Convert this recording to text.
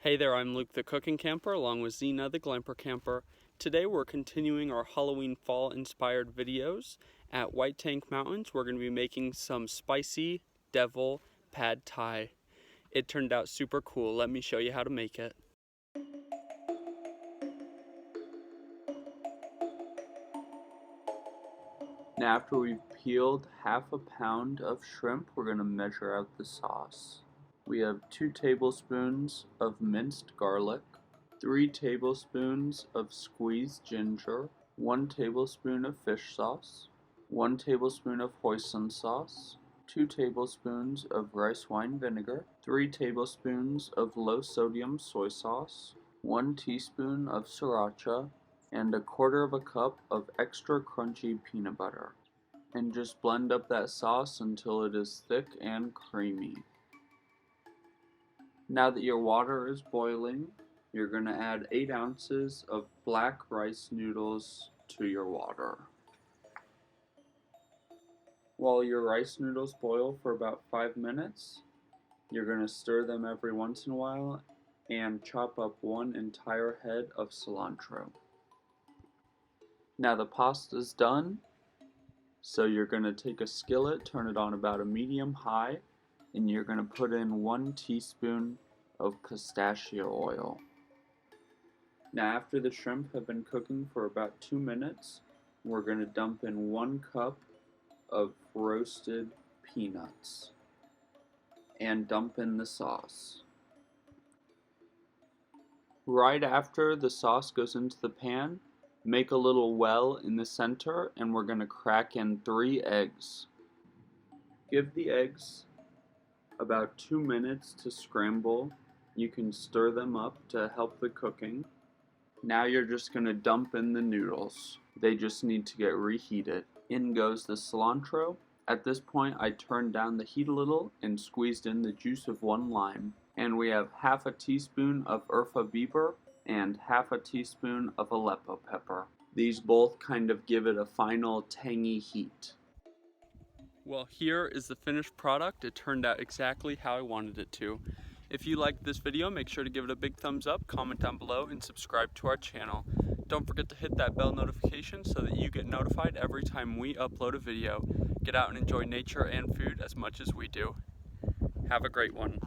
Hey there, I'm Luke the Cookin Camper along with Zena the Glamper Camper. Today we're continuing our Halloween fall inspired videos. At White Tank Mountains we're going to be making some spicy devil pad thai. It turned out super cool. Let me show you how to make it. Now after we've peeled half a pound of shrimp, we're going to measure out the sauce. We have 2 tablespoons of minced garlic, 3 tablespoons of squeezed ginger, 1 tablespoon of fish sauce, 1 tablespoon of hoisin sauce, 2 tablespoons of rice wine vinegar, 3 tablespoons of low sodium soy sauce, 1 teaspoon of sriracha, and 1/4 cup of extra crunchy peanut butter. And just blend up that sauce until it is thick and creamy. Now that your water is boiling, you're going to add 8 ounces of black rice noodles to your water. While your rice noodles boil for about 5 minutes, you're going to stir them every once in a while and chop up 1 entire head of cilantro. Now the pasta's done, so you're going to take a skillet, turn it on about a medium high, and you're going to put in 1 teaspoon of pistachio oil. Now after the shrimp have been cooking for about 2 minutes, we're going to dump in 1 cup of roasted peanuts and dump in the sauce. Right after the sauce goes into the pan, make a little well in the center and we're going to crack in 3 eggs. Give the eggs about 2 minutes to scramble. You can stir them up to help the cooking. Now you're just going to dump in the noodles. They just need to get reheated. In goes the cilantro. At this point I turned down the heat a little and squeezed in the juice of 1 lime. And we have half a teaspoon of Urfa Biber and half a teaspoon of Aleppo pepper. These both kind of give it a final tangy heat. Well, here is the finished product. It turned out exactly how I wanted it to. If you liked this video, make sure to give it a big thumbs up, comment down below, and subscribe to our channel. Don't forget to hit that bell notification so that you get notified every time we upload a video. Get out and enjoy nature and food as much as we do. Have a great one.